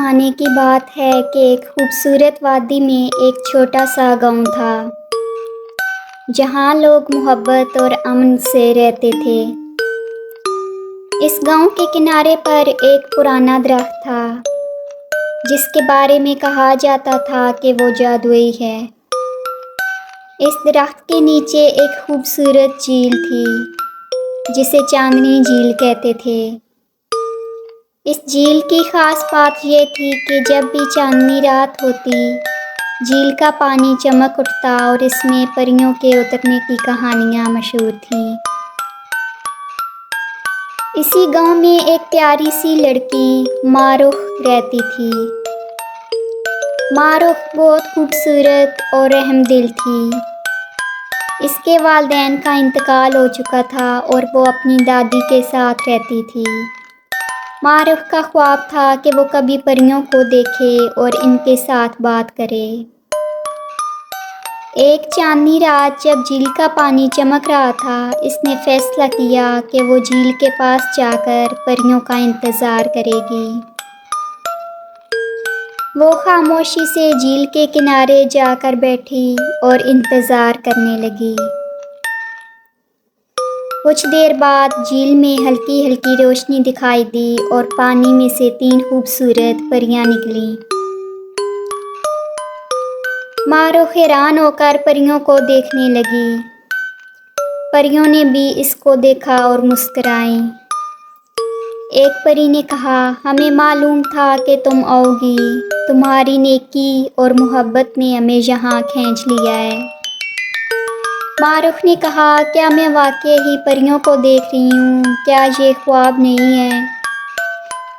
زمانے کی بات ہے کہ ایک خوبصورت وادی میں ایک چھوٹا سا گاؤں تھا جہاں لوگ محبت اور امن سے رہتے تھے۔ اس گاؤں کے کنارے پر ایک پرانا درخت تھا جس کے بارے میں کہا جاتا تھا کہ وہ جادوئی ہے۔ اس درخت کے نیچے ایک خوبصورت جھیل تھی جسے چاندنی جھیل کہتے تھے۔ اس جھیل کی خاص بات یہ تھی کہ جب بھی چاندنی رات ہوتی، جھیل کا پانی چمک اٹھتا اور اس میں پریوں کے اترنے کی کہانیاں مشہور تھیں۔ اسی گاؤں میں ایک پیاری سی لڑکی ماں رخ رہتی تھی۔ ماں رخ بہت خوبصورت اور رحم دل تھی۔ اس کے والدین کا انتقال ہو چکا تھا اور وہ اپنی دادی کے ساتھ رہتی تھی۔ ماں رخ کا خواب تھا کہ وہ کبھی پریوں کو دیکھے اور ان کے ساتھ بات کرے۔ ایک چاندنی رات جب جھیل کا پانی چمک رہا تھا، اس نے فیصلہ کیا کہ وہ جھیل کے پاس جا کر پریوں کا انتظار کرے گی۔ وہ خاموشی سے جھیل کے کنارے جا کر بیٹھی اور انتظار کرنے لگی۔ کچھ دیر بعد جھیل میں ہلکی ہلکی روشنی دکھائی دی اور پانی میں سے 3 خوبصورت پریاں نکلیں۔ ماں رخ حیران ہو کر پریوں کو دیکھنے لگی۔ پریوں نے بھی اس کو دیکھا اور مسکرائیں۔ ایک پری نے کہا، ہمیں معلوم تھا کہ تم آؤ گی، تمہاری نیکی اور محبت نے ہمیں یہاں کھینچ لیا ہے۔ ماں رخ نے کہا، کیا میں واقعی ہی پریوں کو دیکھ رہی ہوں؟ کیا یہ خواب نہیں ہے؟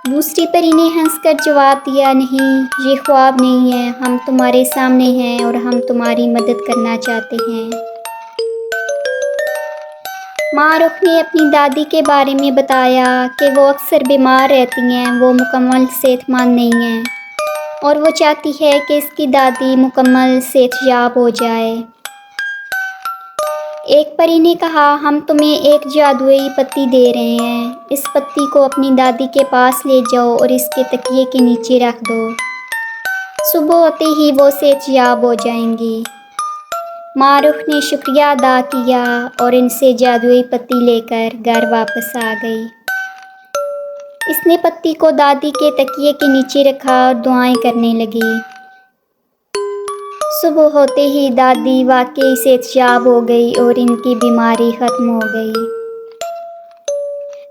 دوسری پری نے ہنس کر جواب دیا، نہیں، یہ خواب نہیں ہے، ہم تمہارے سامنے ہیں اور ہم تمہاری مدد کرنا چاہتے ہیں۔ ماں رخ نے اپنی دادی کے بارے میں بتایا کہ وہ اکثر بیمار رہتی ہیں، وہ مکمل صحت مند نہیں ہیں اور وہ چاہتی ہے کہ اس کی دادی مکمل صحت یاب ہو جائے۔ ایک پری نے کہا، ہم تمہیں ایک جادوئی پتی دے رہے ہیں، اس پتی کو اپنی دادی کے پاس لے جاؤ اور اس کے تکیے کے نیچے رکھ دو، صبح ہوتے ہی وہ صحت یاب ہو جائیں گی۔ ماں رخ نے شکریہ ادا کیا اور ان سے جادوئی پتی لے کر گھر واپس آ گئی۔ اس نے پتی کو دادی کے تکیے کے نیچے رکھا اور دعائیں کرنے لگی۔ صبح ہوتے ہی دادی واقعی صحت یاب ہو گئی اور ان کی بیماری ختم ہو گئی۔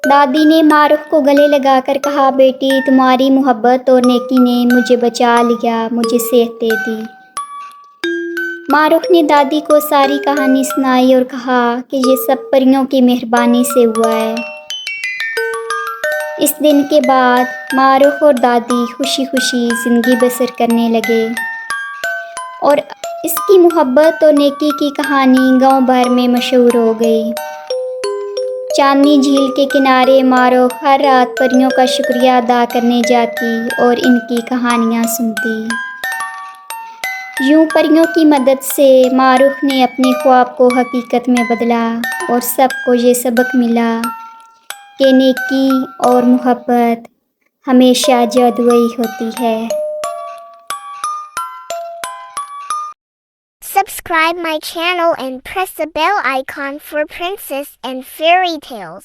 دادی نے ماں رخ کو گلے لگا کر کہا، بیٹی، تمہاری محبت اور نیکی نے مجھے بچا لیا، مجھے صحت دے دی۔ ماں رخ نے دادی کو ساری کہانی سنائی اور کہا کہ یہ سب پریوں کی مہربانی سے ہوا ہے۔ اس دن کے بعد ماں رخ اور دادی خوشی خوشی زندگی بسر کرنے لگے اور اس کی محبت اور نیکی کی کہانی گاؤں بھر میں مشہور ہو گئی۔ چاندنی جھیل کے کنارے ماں رخ ہر رات پریوں کا شکریہ ادا کرنے جاتی اور ان کی کہانیاں سنتی۔ یوں پریوں کی مدد سے ماں رخ نے اپنے خواب کو حقیقت میں بدلا اور سب کو یہ سبق ملا کہ نیکی اور محبت ہمیشہ جادوئی ہوتی ہے۔ Subscribe my channel and press the bell icon for princess and fairy tales.